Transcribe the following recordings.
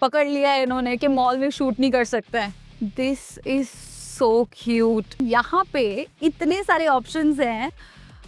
पकड़ लिया है इन्होंने कि मॉल में शूट नहीं कर सकते हैं। This is so cute. यहाँ पे इतने सारे ऑप्शंस हैं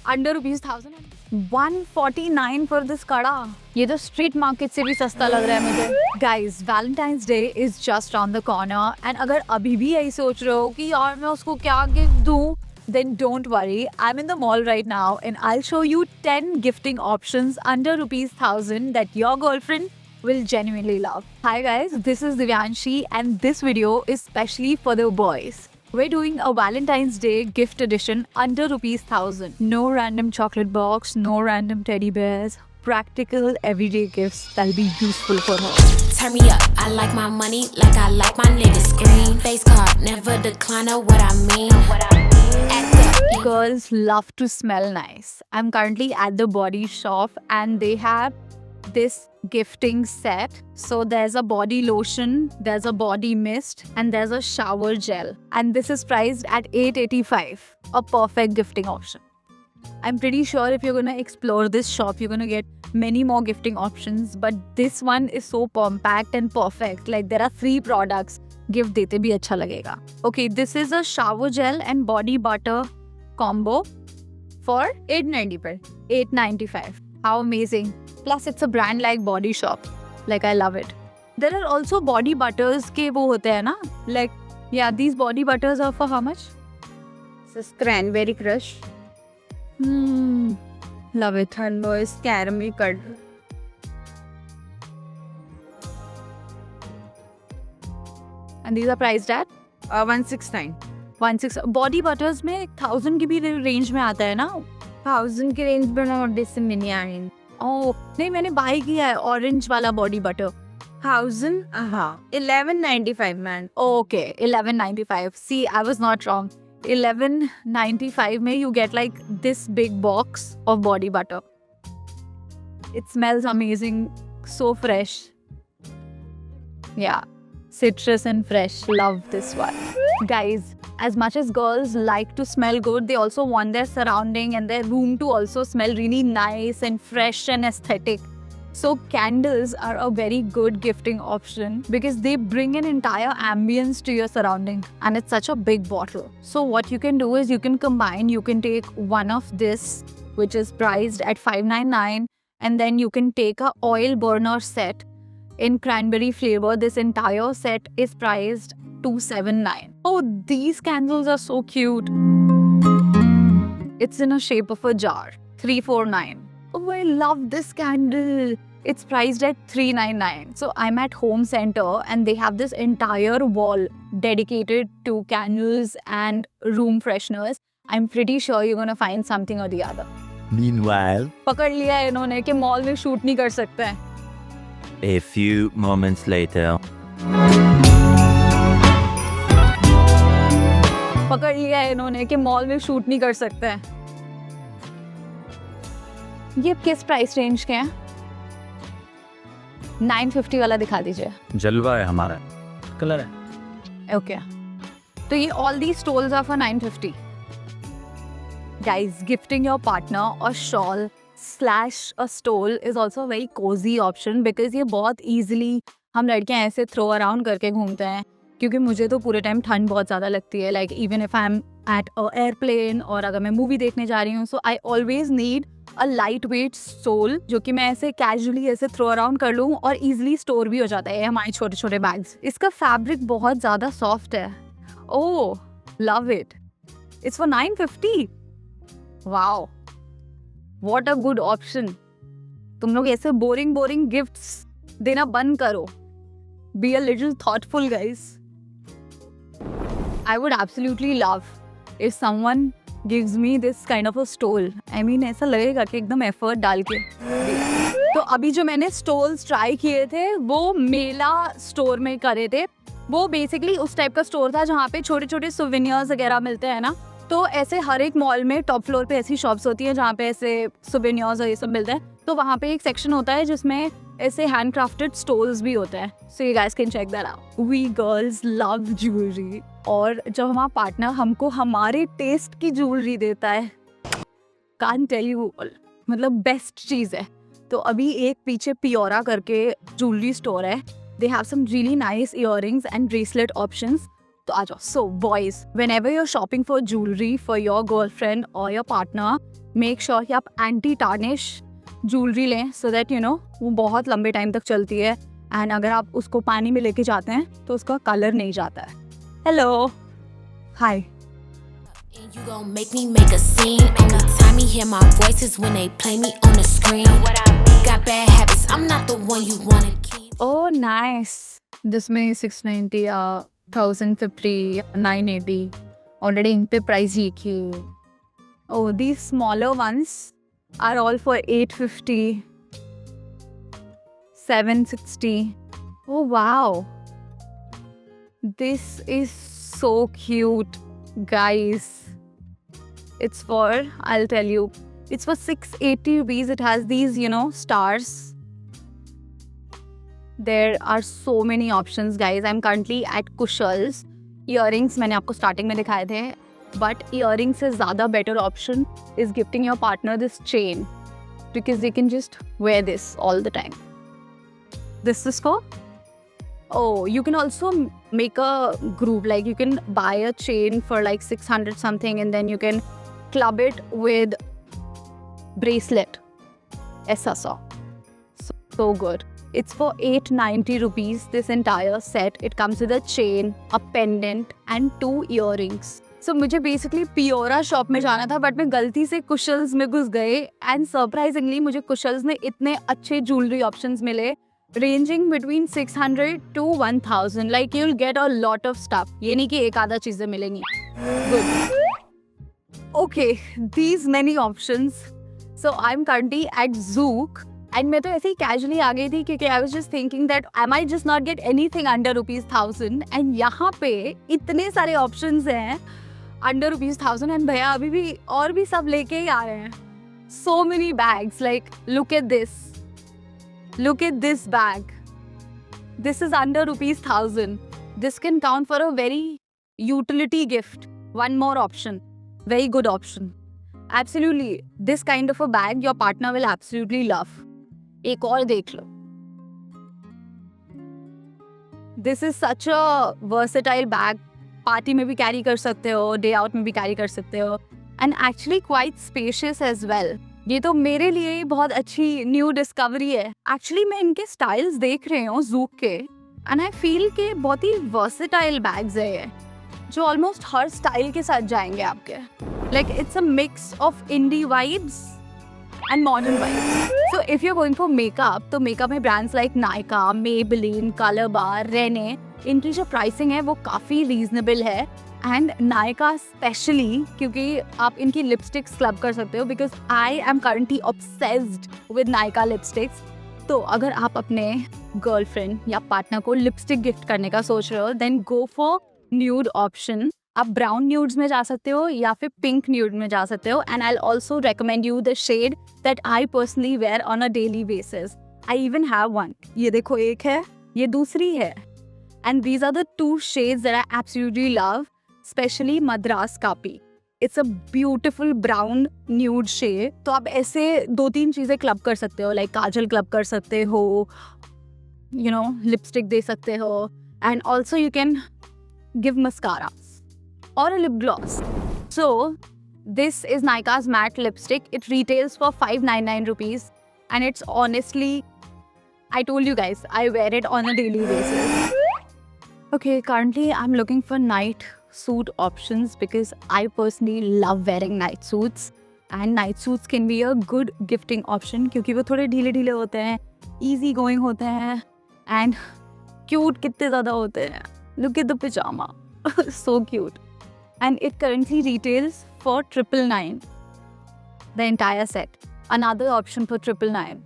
अंडर ₹149 फॉर दिस कड़ा। ये तो स्ट्रीट मार्केट से भी सस्ता लग रहा है मुझे। Guys, Valentine's day is just on the corner and अगर अभी भी यही सोच रहे हो कि यार मैं उसको क्या गिफ्ट दूं, then don't worry, I'm in the mall right now and I'll show you 10 gifting options under ₹1,000 that your girlfriend will genuinely love. Hi guys, this is Divyanshi and this video is specially for the boys. We're doing a Valentine's Day gift edition under ₹1,000. No random chocolate box, no random teddy bears, practical everyday gifts that'll be useful for her. Turn me up, I like my money like I like my niggas green. Face card, never decline or what I mean. Act up. Girls love to smell nice. I'm currently at the Body Shop and they have this gifting set. So there's a body lotion, there's a body mist and there's a shower gel. And this is priced at $885. A perfect gifting option. I'm pretty sure if you're gonna explore this shop, you're gonna get many more gifting options. But this one is so compact and perfect. Like there are 3 products. Gift देते भी अच्छा लगेगा. Okay, this is a shower gel and body butter combo for $890 per. $895. How amazing. Plus it's a brand like Body Shop. Like I love it. There are also body butters के वो होते हैं ना? Like yeah, these body butters are for how much? This is cranberry crush Love it. and boys caramel curd. And these are priced at 169. 16. Body butters में 1000 की भी range में आता है ना? 1000 की रेंज में और डिस मिनी आइन. ओह नहीं, मैंने बाय किया है ऑरेंज वाला बॉडी बटर. 1000 हाँ 1195 man. Okay, 1195. See, I was not wrong. 1195 में you get like this big box of body butter. It smells amazing, so fresh. Yeah, citrus and fresh. Love this one. Guys, as much as girls like to smell good, they also want their surrounding and their room to also smell really nice and fresh and aesthetic. So candles are a very good gifting option because they bring an entire ambience to your surrounding and it's such a big bottle. So what you can do is you can combine, you can take one of this which is priced at $599 and then you can take a oil burner set in cranberry flavor. This entire set is priced $279. Oh, these candles are so cute. It's in a shape of a jar. $349. Oh, I love this candle. It's priced at $399. So I'm at Home Center and they have this entire wall dedicated to candles and room fresheners. I'm pretty sure you're gonna find something or the other. Meanwhile, पकड़ लिया है इन्होंने कि mall में shoot नहीं कर सकते हैं. a few moments later, पकड़ लिया है इन्होंने कि मॉल में शूट नहीं कर सकते हैं. ये किस प्राइस रेंज के हैं? 950 वाला दिखा दीजिए. जलवा है हमारा, कलर है. ओके, तो ये all the stoles are for 950. Guys, gifting your partner और shawl slash a stole is also very cosy option because ये बहुत ईजिली हम लड़कियां ऐसे थ्रो अराउंड करके घूमते हैं. क्योंकि मुझे तो पूरे टाइम ठंड बहुत ज़्यादा लगती है. Like even if I am at a airplane और अगर मैं मूवी देखने जा रही हूँ, so I always need a light weight stole जो कि मैं ऐसे कैजुअली ऐसे थ्रो अराउंड कर लूँ और ईजिली स्टोर भी हो जाता है हमारे छोटे छोटे बैग्स. इसका फैब्रिक बहुत ज़्यादा सॉफ्ट है. Oh, love it. It's for 950. Wow, what a good option. तुम लोग ऐसे बोरिंग गिफ्ट्स देना बंद करो. Be a little thoughtful guys. I would absolutely love if someone gives me this kind of a stole. I mean, ऐसा लगेगा कि एकदम एफर्ट डाल के. तो अभी जो मैंने स्टोल्स ट्राई किए थे वो मेला स्टोर में करे थे. वो बेसिकली उस टाइप का स्टोर था जहाँ पे छोटे छोटे सोवेनियर्स वगैरह मिलते हैं ना. तो ऐसे हर एक मॉल में टॉप फ्लोर पे ऐसी शॉप्स होती हैं जहाँ पे ऐसे सोवेनियर्स और ये सब मिलते हैं. तो वहाँ पे एक सेक्शन होता है जिसमें ऐसे हैंडक्राफ्टेड स्टोल्स भी होते हैं. So you guys can check that out. We girls love jewellery और जब हमारा पार्टनर हमको हमारे टेस्ट की ज्वेलरी देता है, कांट टेल यू, मतलब बेस्ट चीज़ है. तो अभी एक पीछे पियोरा करके ज्वेलरी स्टोर है They have some really nice earrings and bracelet options. तो आ जाओ. So boys, whenever you're shopping for jewelry for your girlfriend or your partner, make sure कि आप anti-tarnish jewelry लें so that you know वो बहुत लंबे time तक चलती है. And अगर आप उसको पानी में लेके जाते हैं तो उसका कलर नहीं जाता है. Hello. Hi. And you gon' make a scene. Only time you hear my voice is when they play me on the screen. Got bad habits, I'm not the one you wanna keep. Oh, nice. This में 690 या 1050 980 already इन पे price ही की. Oh, these smaller ones are all for 850 760. Oh wow, this is so cute, guys. It's for, I'll tell you, it's for 680 rupees. It has these, you know, stars. There are so many options, guys. I'm currently at Kushal's. Earrings मैंने आपको starting में दिखाए थे, but earrings से ज़्यादा better option is gifting your partner this chain because they can just wear this all the time. This is for, oh, you can also make a group, like you can buy a chain for like 600 something and then you can club it with bracelet. ऐसा सा. So good. It's for 890 rupees, this entire set. It comes with a chain, a pendant and 2 earrings. So मुझे basically Piora shop में जाना था, but मैं गलती से Kushal's में घुस गए and surprisingly मुझे Kushal's में इतने अच्छे jewelry options मिले, ranging between 600 to 1000. Like you'll get a lot of stuff. ये नहीं कि एक आधा चीजें मिलेंगी. Good. Okay, these many options. So I'm currently at Zouk. And मैं तो ऐसे ही casually आ गई थी क्योंकि I was just thinking that I might just not get anything under ₹1000. And यहाँ पे इतने सारे options हैं under ₹1000 and भैया अभी भी और भी सब लेके ही आ रहे हैं. So many bags. Like look at this. Look at this bag. This is under ₹1000. This can count for a very utility gift. One more option. Very good option. Absolutely. This kind of a bag your partner will absolutely love. एक और देख लो. This is such a versatile bag. Party में भी carry कर सकते हो, day out में भी कैरी कर सकते हो. And actually quite spacious as well. ये तो मेरे लिए ही बहुत अच्छी न्यू डिस्कवरी है. Actually मैं इनके स्टाइल्स देख रही हूँ Zouk के, and I feel कि बहुत ही versatile bags है ये, जो ऑलमोस्ट हर स्टाइल के साथ जाएंगे आपके. Like it's a mix of indie vibes and modern vibes. So if you're going for makeup, तो makeup में brands like Nykaa, Maybelline, Color Bar, Rene, इनकी जो pricing है वो काफ़ी reasonable है. And Nykaa especially क्योंकि आप इनकी lipsticks club कर सकते हो, because I am currently obsessed with Nykaa lipsticks. तो अगर आप अपने girlfriend या partner को lipstick gift करने का सोच रहे हो, then go for nude option. आप ब्राउन न्यूड्स में जा सकते हो या फिर पिंक न्यूड में जा सकते हो. And I also recommend you the shade that I personally wear on a daily basis. I even have one. ये देखो, एक है, ये दूसरी है. And these are the 2 shades that I absolutely love, specially Madras Kaapi. It's a beautiful brown nude shade. तो आप ऐसे 2-3 चीज़ें क्लब कर सकते हो, लाइक काजल क्लब कर सकते हो, यू नो, लिपस्टिक दे सकते हो. And also you can give mascara or a lip gloss. So this is Nykaa's matte lipstick. It retails for 599 rupees and it's honestly, I told you guys, I wear it on a daily basis. Okay, currently I'm looking for night suit options because I personally love wearing night suits, and night suits can be a good gifting option क्योंकि वो थोड़े ढीले ढीले होते हैं, easy going होते हैं and cute कितने ज़्यादा होते हैं. Look at the pajama. So cute. And it currently retails for 999. The entire set. Another option for 999.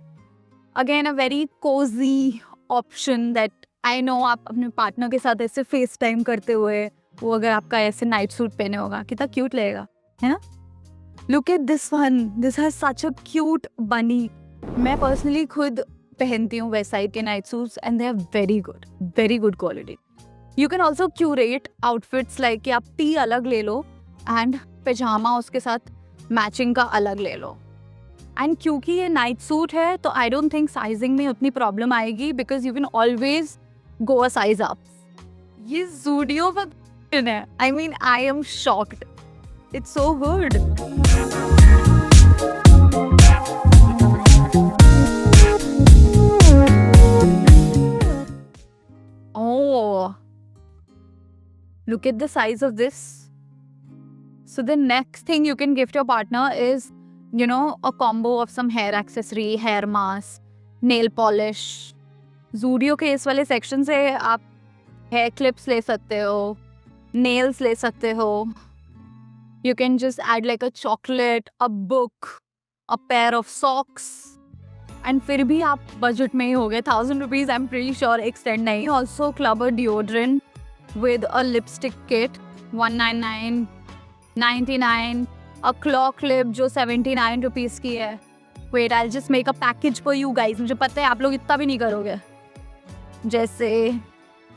Again, a very cozy option that I know आप अपने पार्टनर के साथ ऐसे फेस टाइम करते हुए वो अगर आपका ऐसे नाइट सूट पहने होगा, कितना क्यूट लगेगा, है ना? Look at this one. This has such a cute bunny. मैं पर्सनली खुद पहनती हूँ वेस्टसाइड के night suits and they are very good quality. You can also curate outfits like कि आप टी अलग ले लो and पैजामा उसके साथ मैचिंग का अलग ले लो. एंड क्योंकि ये नाइट सूट है तो आई डोंट थिंक साइजिंग में उतनी प्रॉब्लम आएगी, because you can always go a size up. ये Zudio पर है. I mean, I am shocked. It's so good. Oh, look at the size of this. So the next thing you can gift your partner is, you know, a combo of some hair accessory, hair mask, nail polish. Zudio के इस वाले section से आप hair clips ले सकते हो, nails ले सकते हो. You can just add like a chocolate, a book, a pair of socks. And फिर भी आप budget में ही हो गए. 1,000 rupees I'm pretty sure extend नहीं. Also club a deodorant with a lipstick kit, 199, 99. A claw clip जो 79 rupees की है. Wait, I'll just make a package for you guys. मुझे पता है आप लोग इतना भी नहीं करोगे. जैसे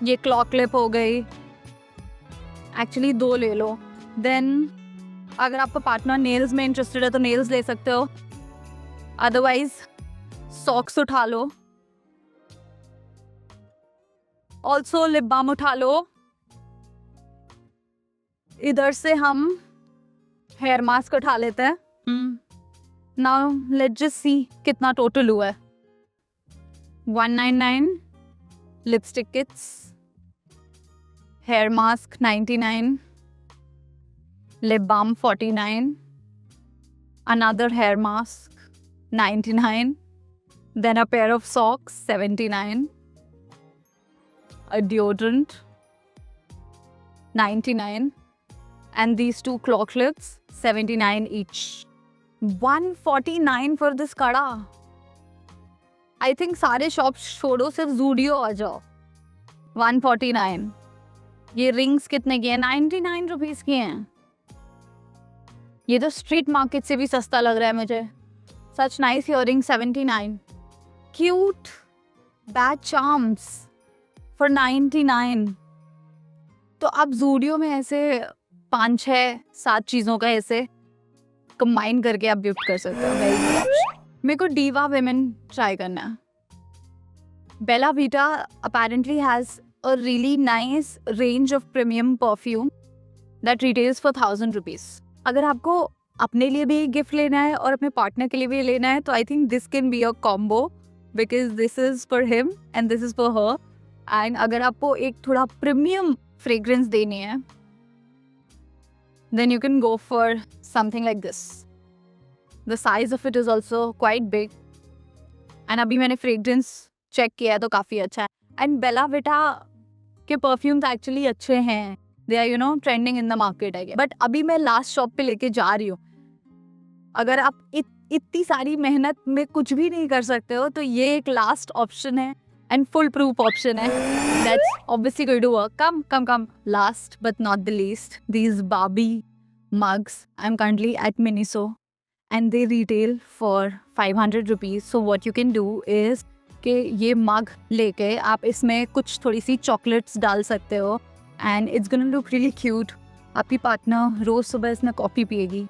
ये claw clip हो गई. Actually 2 ले लो. Then अगर आपका पार्टनर नेल्स में इंटरेस्टेड है तो नेल्स ले सकते हो. अदरवाइज सॉक्स उठा लो. ऑल्सो लिप बाम उठा लो. इधर से हम हेयर मास्क उठा लेते हैं. नाउ लेट्स जस्ट सी कितना टोटल हुआ है. 199, lipstick kits, hair mask 99, lip balm 49, another hair mask 99, then a pair of socks 79, a deodorant 99, and these 2 claw clips 79 each. 149 for this kada. I think सारे shops छोड़ो, सिर्फ Zudio आ जाओ. 149. ये rings कितने की हैं? 99 rupees की हैं. ये तो स्ट्रीट मार्केट से भी सस्ता लग रहा है मुझे. Such nice earring 79. Cute bad charms for 99. तो आप Zudio में ऐसे 5, 6, 7 चीज़ों का ऐसे कंबाइन करके आप गिफ्ट कर सकते हो. Very good option. मेरे को डीवा विमेन ट्राई करना है. Bella Vita apparently has a really nice range of premium perfume that retails for 1,000 rupees. अगर आपको अपने लिए भी गिफ्ट लेना है और अपने पार्टनर के लिए भी लेना है तो I think this can be a combo because this is for him and this is for her. And अगर आपको एक थोड़ा प्रीमियम फ्रेग्रेंस देनी है then you can go for something like this. The size of it is also quite big. And अभी मैंने fragrance check किया है तो काफ़ी अच्छा है. एंड बेला विटा के परफ्यूम्स एक्चुअली अच्छे हैं. They are, you know, trending in the market, I guess. But अभी मैं लास्ट शॉप पे लेके जा रही हूँ. अगर आप इतनी सारी मेहनत में कुछ भी नहीं कर सकते हो तो ये एक लास्ट ऑप्शन है एंड फुल प्रूफ ऑप्शन है. That's obviously going to work. Come. Last but not the least, these Barbie mugs. I'm currently at Miniso and they retail for 500 rupees. So what you can do is कि ये मग लेके आप इसमें कुछ थोड़ी सी chocolates डाल सकते हो. And it's gonna look really cute. आपकी पार्टनर रोज सुबह इसमें कॉफ़ी पिएगी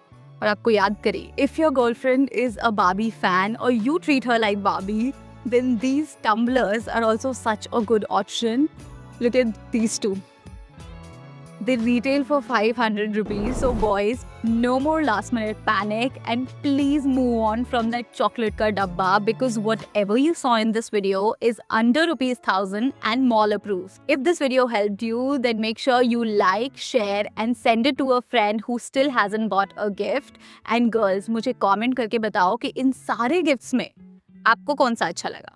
और आपको याद करेगी. If your girlfriend is a Barbie fan और you treat her like Barbie then these tumblers are also such a good option. Look at these 2. They retail for 500 rupees. So boys, no more last minute panic and please move on from that chocolate ka dabba because whatever you saw in this video is under rupees 1,000 and mall approved. If this video helped you, then make sure you like, share and send it to a friend who still hasn't bought a gift. And girls, मुझे comment करके बताओ कि इन सारे gifts में आपको कौन सा अच्छा लगा.